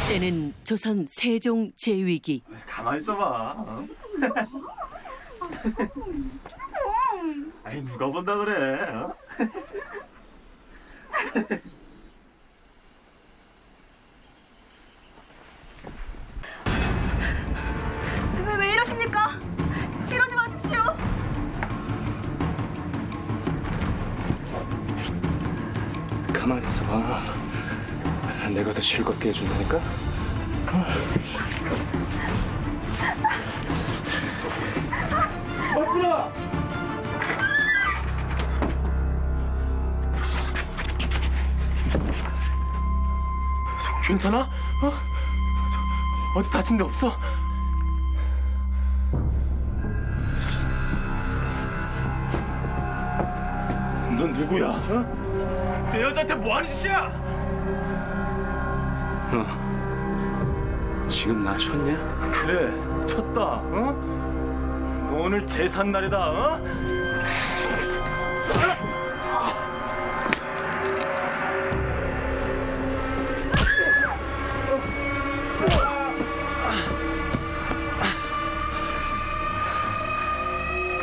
때는 조선 세종 제위기. 가만 있어봐. 어? 아니 누가 본다 그래? 어? 왜 이러십니까? 이러지 마십시오. 가만히 있어봐. 내가 더 즐겁게 해준다니까? 맞구나! 괜찮아? 어? 어디 다친 데 없어? 넌 누구야? 어? 내 여자한테 뭐 하는 짓이야? 지금 나 쳤냐? 그래, 쳤다. 어? 너 오늘 제삿 날이다. 어?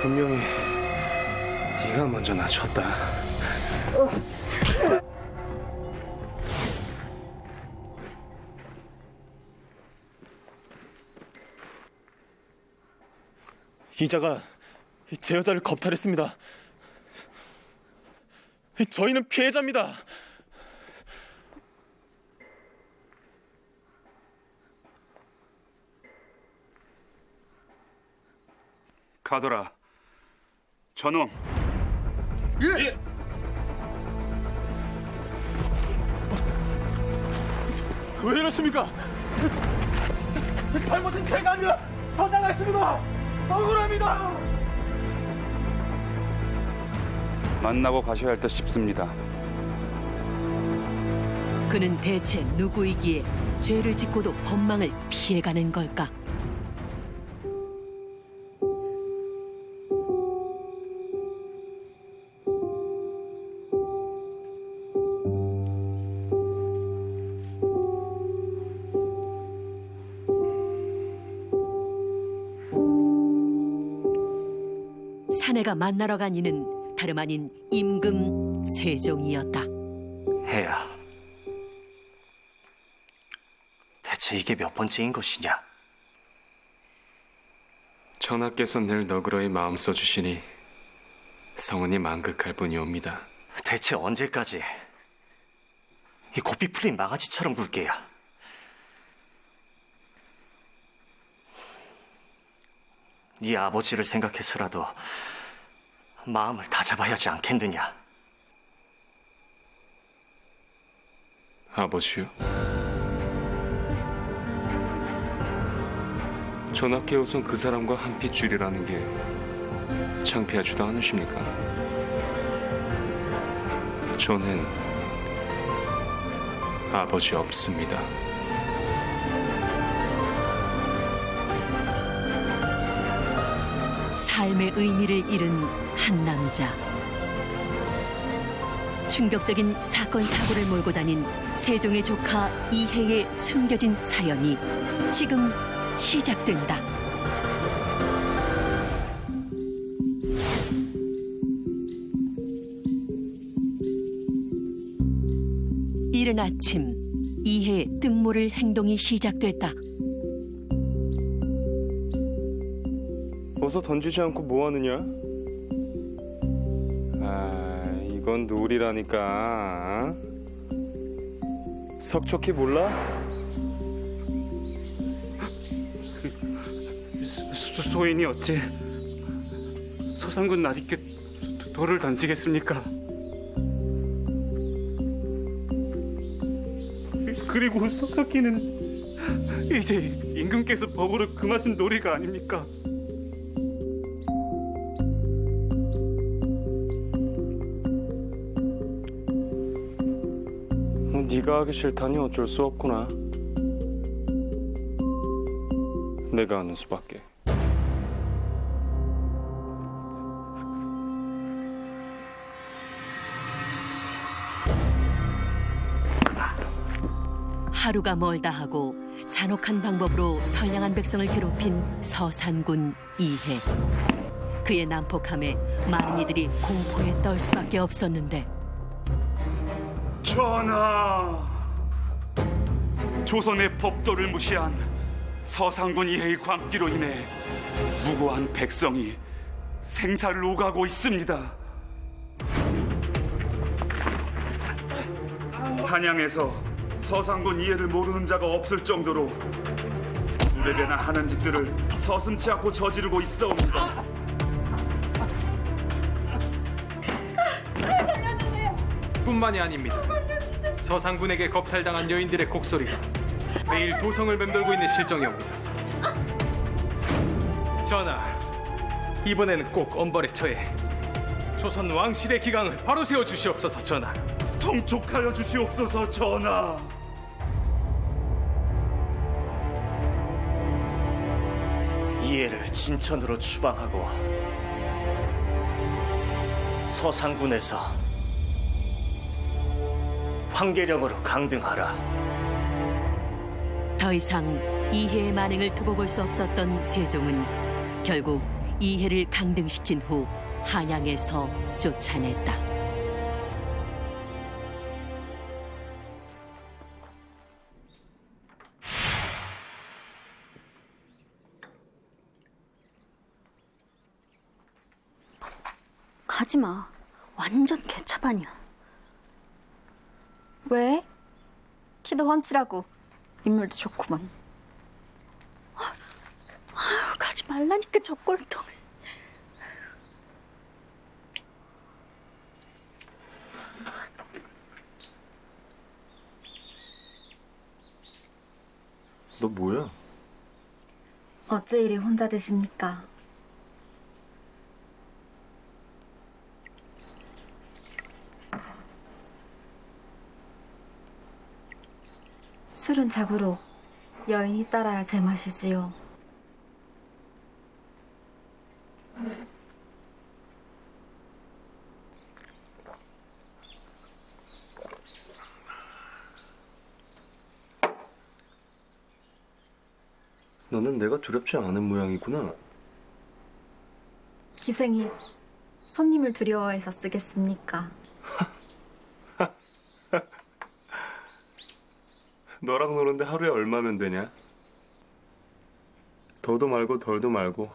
분명히 네가 먼저 나 쳤다. 이자가 제 여자를 겁탈했습니다. 저희는 피해자입니다. 가더라. 저놈. 예. 왜 이러십니까? 잘못은 제가 아니라 저자가 했습니다. 억울합니다. 만나고 가셔야 할 듯 싶습니다. 그는 대체 누구이기에 죄를 짓고도 법망을 피해가는 걸까? 사내가 만나러 간 이는 다름 아닌 임금 세종이었다. 혜야, 대체 이게 몇 번째인 것이냐? 전하께서 늘 너그러이 마음 써주시니 성은이 만극할 뿐이옵니다. 대체 언제까지 이 고삐 풀린 마가지처럼 굴게야? 네 아버지를 생각해서라도 마음을 다잡아야 하지 않겠느냐? 아버지요? 전하께 우선 그 사람과 한 피 줄이라는 게 창피하지도 않으십니까? 저는 아버지 없습니다. 삶의 의미를 잃은 한 남자. 충격적인 사건 사고를 몰고 다닌 세종의 조카 이해의 숨겨진 사연이 지금 시작된다. 이른 아침 이해의 뜻모를 행동이 시작됐다. 어서 던지지 않고 뭐 하느냐? 아, 이건 놀이라니까. 석촉히 몰라? 소인이 어찌 서상군 나리께 돌을 던지겠습니까? 그리고 석석기는 이제 임금께서 법으로 금하신 놀이가 아닙니까? 네가 하기 싫다니 어쩔 수 없구나. 내가 하는 수밖에. 하루가 멀다 하고 잔혹한 방법으로 선량한 백성을 괴롭힌 서산군 이해. 그의 난폭함에 많은 이들이 공포에 떨 수밖에 없었는데 전하, 조선의 법도를 무시한 서상군 이해의 광기로 인해 무고한 백성이 생사를 오가고 있습니다. 한양에서 서상군 이해를 모르는 자가 없을 정도로 누레게나 하는 짓들을 서슴지 않고 저지르고 있어옵니다. 뿐만이 아닙니다. 서상군에게 겁탈당한 여인들의 곡소리가 매일 도성을 맴돌고 있는 실정이옵니다. 전하, 이번에는 꼭 엄벌에 처해 조선 왕실의 기강을 바로 세워 주시옵소서. 전하. 통촉하여 주시옵소서. 전하. 이해를 진천으로 추방하고 서상군에서 황계령으로 강등하라. 더 이상 이해의 만행을 두고 볼 수 없었던 세종은 결국 이해를 강등시킨 후 한양에서 쫓아냈다. 가지마. 완전 개차반이야. 왜? 키도 훤칠하고 인물도 좋구만. 아유, 가지 말라니까 저 꼴통을. 너 뭐야? 어째 이리 혼자 드십니까? 술은 자고로 여인이 따라야 제맛이지요. 너는 내가 두렵지 않은 모양이구나. 기생이 손님을 두려워해서 쓰겠습니까? 너랑 노는데 하루에 얼마면 되냐? 더도 말고 덜도 말고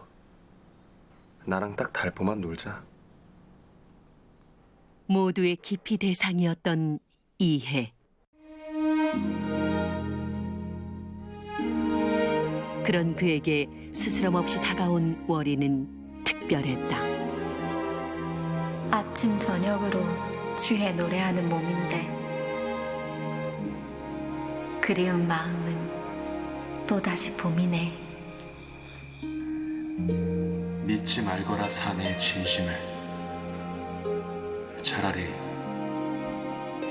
나랑 딱 달포만 놀자. 모두의 기피 대상이었던 이해. 그런 그에게 스스럼 없이 다가온 월이는 특별했다. 아침 저녁으로 취해 노래하는 몸인데 그리운 마음은 또다시 봄이네. 믿지 말거라 사내의 진심을. 차라리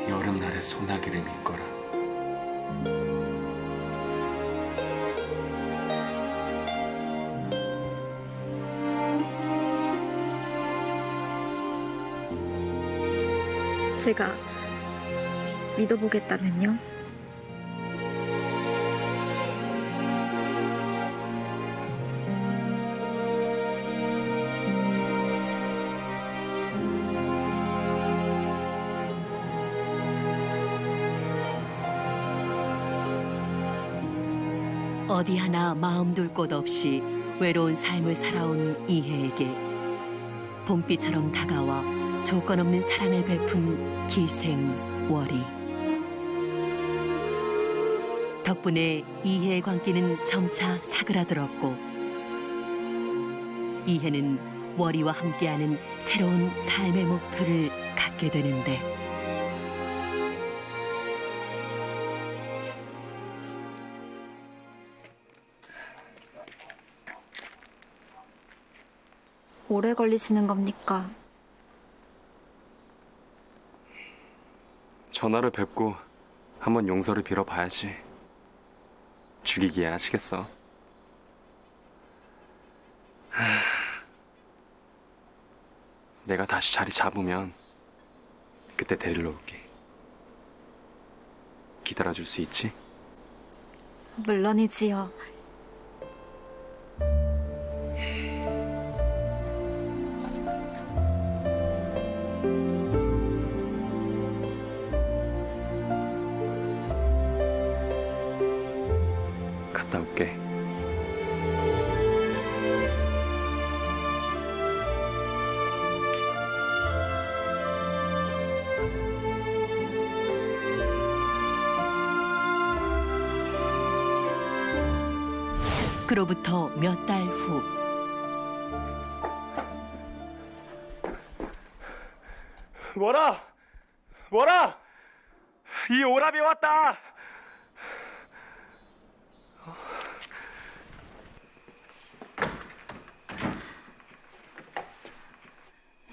여름날의 소나기를 믿거라. 제가 믿어보겠다면요? 어디 하나 마음 둘 곳 없이 외로운 삶을 살아온 이해에게 봄비처럼 다가와 조건 없는 사랑을 베푼 기생 월이. 덕분에 이해의 광기는 점차 사그라들었고 이해는 월이와 함께하는 새로운 삶의 목표를 갖게 되는데 오래 걸리시는 겁니까? 전화를 뵙고 한번 용서를 빌어봐야지. 죽이기야 하시겠어. 내가 다시 자리 잡으면 그때 데리러 올게. 기다려줄 수 있지? 물론이지요. 갔다 올게. 그로부터 몇 달 후 뭐라? 이 오랍이 왔다.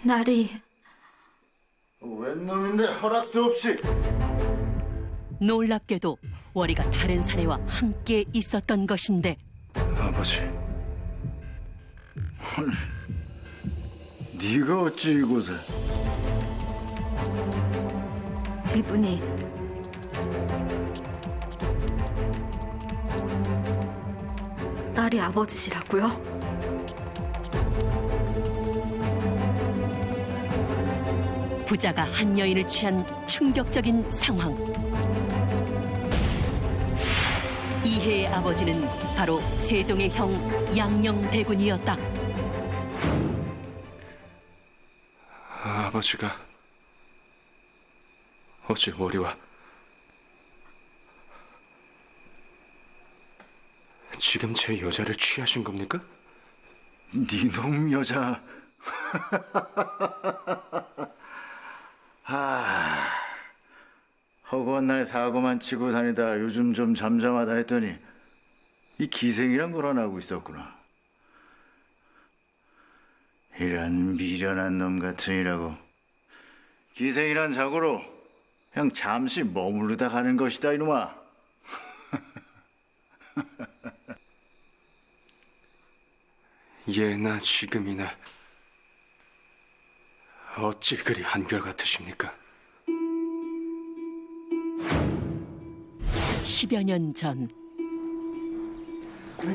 날이 웬 놈인데 허락도 없이. 놀랍게도 월이가 다른 사내와 함께 있었던 것인데 아버지, 네가 어찌 이곳에? 이분이 날이 아버지시라고요? 부자가 한 여인을 취한 충격적인 상황. 이해의 아버지는 바로 세종의 형 양녕대군이었다. 아버지가 어제 월이와 지금 제 여자를 취하신 겁니까? 네놈 여자. 허구한 날 사고만 치고 다니다 요즘 좀 잠잠하다 했더니 이 기생이랑 놀아나고 있었구나. 이런 미련한 놈 같으니라고. 기생이란 자고로 그냥 잠시 머무르다 가는 것이다 이놈아. 예나 지금이나 어찌 그리 한결같으십니까? 10여 년 전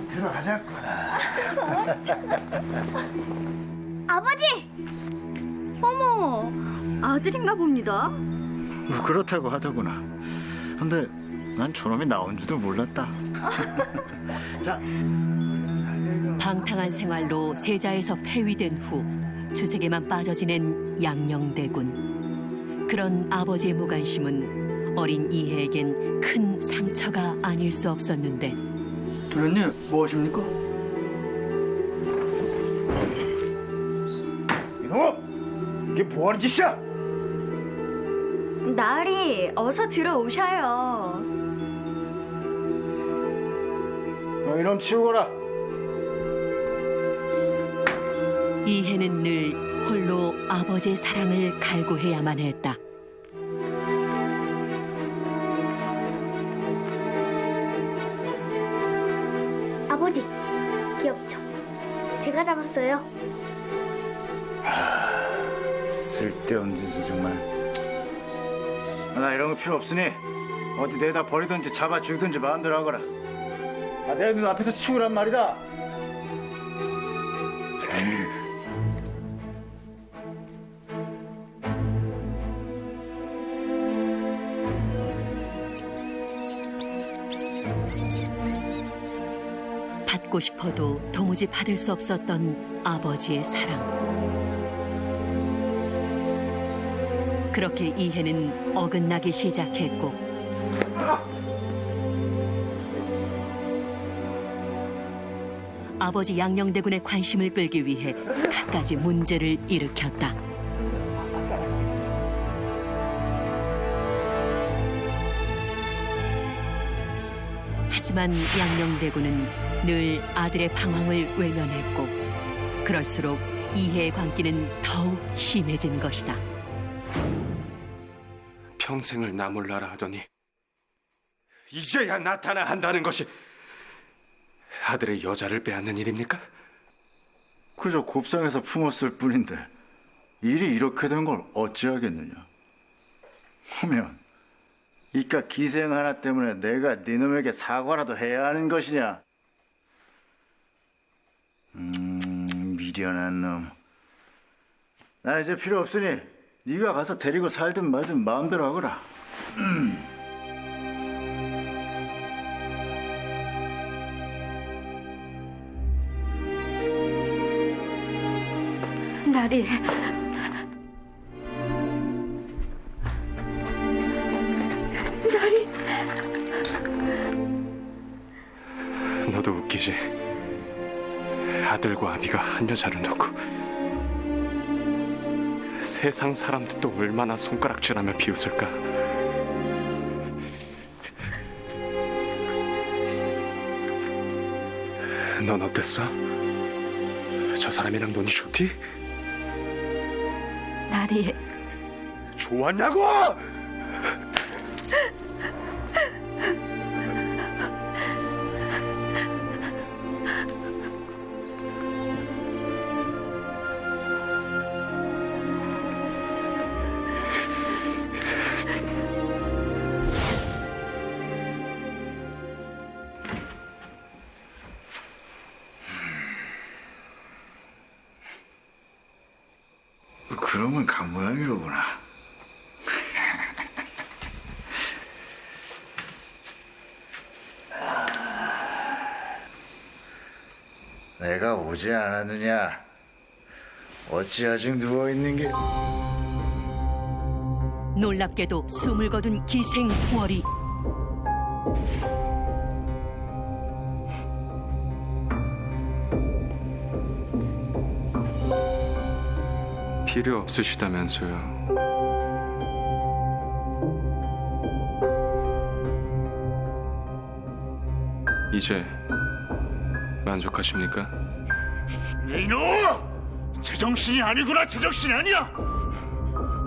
들어가자꾸나. 아버지! 어머, 아들인가 봅니다. 뭐 그렇다고 하더구나. 근데 난 저놈이 나온 줄도 몰랐다. 자, 방탕한 생활로 세자에서 폐위된 후 주색에만 빠져 지낸 양녕대군. 그런 아버지의 무관심은 어린 이해에겐 큰 상처가 아닐 수 없었는데 도련님 뭐 하십니까? 이놈아! 이게 뭐하는 짓이야? 나으리, 어서 들어오셔요. 너 이놈 치우거라. 이해는 늘 홀로 아버지의 사랑을 갈구해야만 했다. 아버지, 귀엽죠? 제가 잡았어요. 쓸데없는 짓을 정말. 나 이런 거 필요 없으니 어디 내다 버리든지 잡아 죽이든지 마음대로 하거라. 내 눈 앞에서 치우란 말이다. 받고 싶어도 도무지 받을 수 없었던 아버지의 사랑. 그렇게 이해는 어긋나기 시작했고 아버지 양녕대군의 관심을 끌기 위해 갖가지 문제를 일으켰다. 하지만 양녕대군은 늘 아들의 방황을 외면했고 그럴수록 이해의 광기는 더욱 심해진 것이다. 평생을 나몰라라 하더니 이제야 나타나 한다는 것이 아들의 여자를 빼앗는 일입니까? 그저 곱상에서 품었을 뿐인데 일이 이렇게 된 걸 어찌하겠느냐. 하면 이깟 기생 하나 때문에 내가 네놈에게 사과라도 해야 하는 것이냐? 미련한 놈. 난 이제 필요 없으니 네가 가서 데리고 살든 말든 마음대로 하거라. 나리, 너도 웃기지. 아들과 아비가 한 여자를 놓고 세상 사람들도 얼마나 손가락질하며 비웃을까. 넌 어땠어? 저 사람이랑 논이 좋디? 나리, 좋았냐고! 그러면 간 모양이로구나. 내가 오지 않았느냐? 어찌 아직 누워있는 게... 놀랍게도 숨을 거둔 기생 월이. 필요 없으시다면서요. 이제 만족하십니까? 이놈! 제정신이 아니구나. 제정신이 아니야.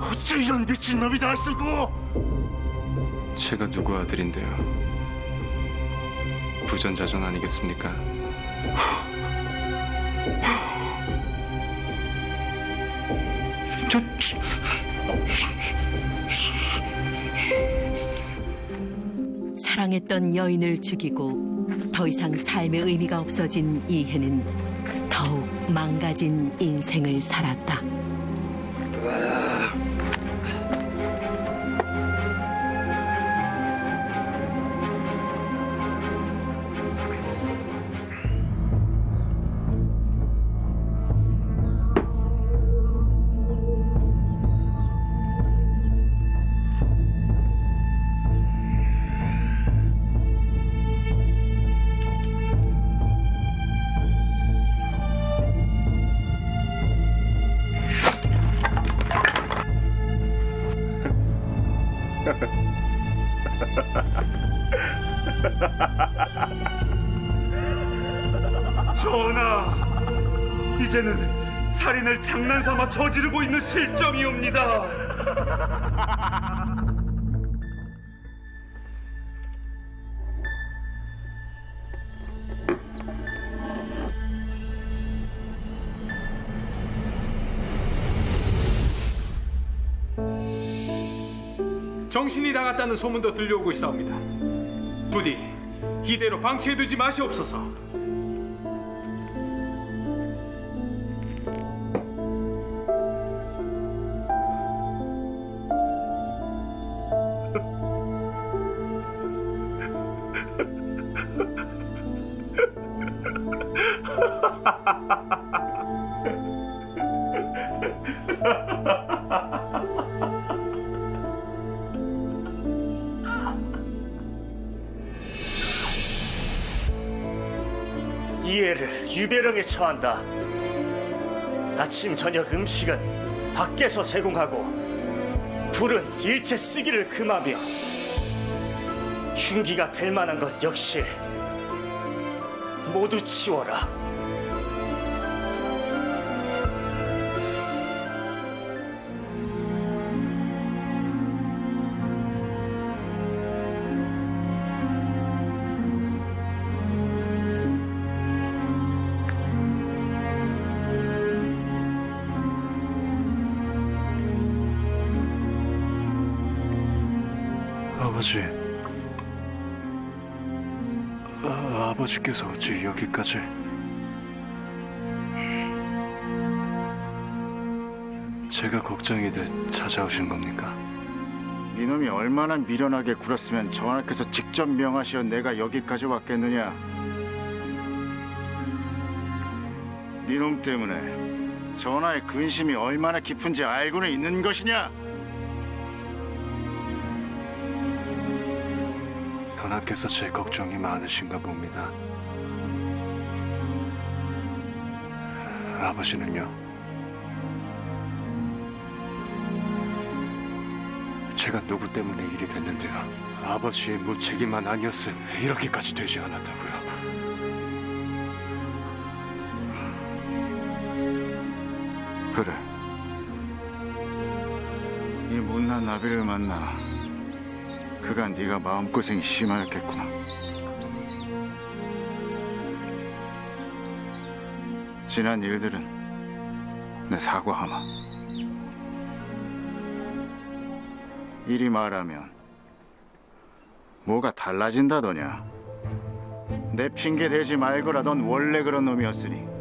어째 이런 미친놈이 다 쓰고. 제가 누구 아들인데요. 부전자전 아니겠습니까? 사랑했던 여인을 죽이고 더 이상 삶의 의미가 없어진 이해는 더욱 망가진 인생을 살았다. 전하, 이제는 살인을 장난삼아 저지르고 있는 실정이옵니다. 정신이 나갔다는 소문도 들려오고 있사옵니다. 부디 이대로 방치해두지 마시옵소서. 이해를 유배령에 처한다. 아침 저녁 음식은 밖에서 제공하고 불은 일체 쓰기를 금하며 흉기가 될 만한 것 역시 모두 치워라. 아버지, 아버지께서 어찌 여기까지? 제가 걱정이 돼 찾아오신 겁니까? 이놈이 얼마나 미련하게 굴었으면 전하께서 직접 명하시어 내가 여기까지 왔겠느냐. 이놈 때문에 전하의 근심이 얼마나 깊은지 알고는 있는 것이냐. 전하께서 제 걱정이 많으신가 봅니다. 아버지는요? 제가 누구 때문에 일이 됐는데요. 아버지의 무책임만 아니었음 이렇게까지 되지 않았다고요. 그래. 이 못난 나비를 만나 그간 네가 마음고생이 심하였겠구나. 지난 일들은 내 사과하마. 이리 말하면 뭐가 달라진다더냐. 내 핑계 대지 말거라. 넌 원래 그런 놈이었으니.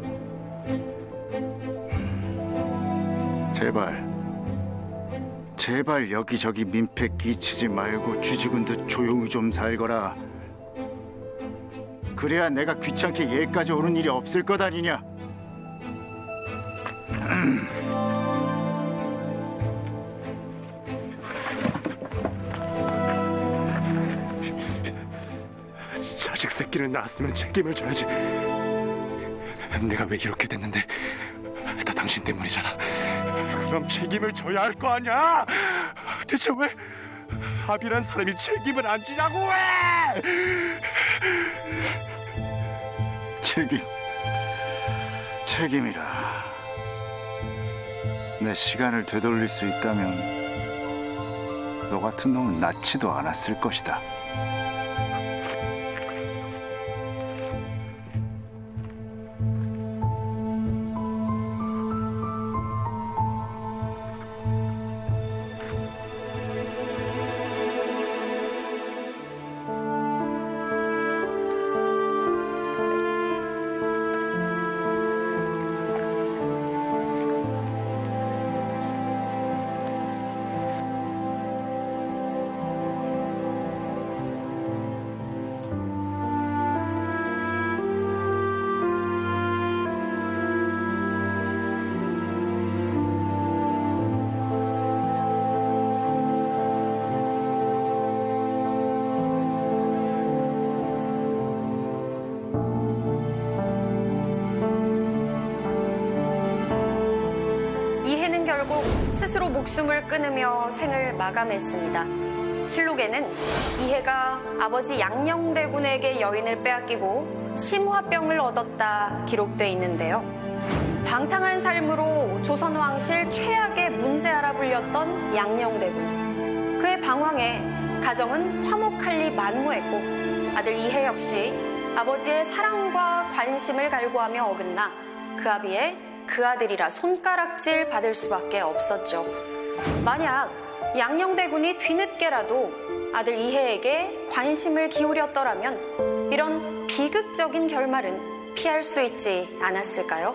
제발 여기저기 민폐 끼치지 말고 쥐죽은 듯 조용히 좀 살거라. 그래야 내가 귀찮게 얘까지 오는 일이 없을 것 아니냐. 자식 새끼를 낳았으면 책임을 져야지. 내가 왜 이렇게 됐는데 다 당신 때문이잖아. 그럼 책임을 져야 할 거 아니야. 대체 왜 합이란 사람이 책임을 안 지냐고. 왜? 책임이라. 내 시간을 되돌릴 수 있다면 너 같은 놈은 낳지도 않았을 것이다. 이해는 결국 스스로 목숨을 끊으며 생을 마감했습니다. 실록에는 이해가 아버지 양녕대군에게 여인을 빼앗기고 심화병을 얻었다 기록돼 있는데요. 방탕한 삶으로 조선왕실 최악의 문제아라 불렸던 양녕대군. 그의 방황에 가정은 화목할리 만무했고 아들 이해 역시 아버지의 사랑과 관심을 갈구하며 어긋나 그 아비의 그 아들이라 손가락질 받을 수밖에 없었죠. 만약 양녕대군이 뒤늦게라도 아들 이해에게 관심을 기울였더라면 이런 비극적인 결말은 피할 수 있지 않았을까요?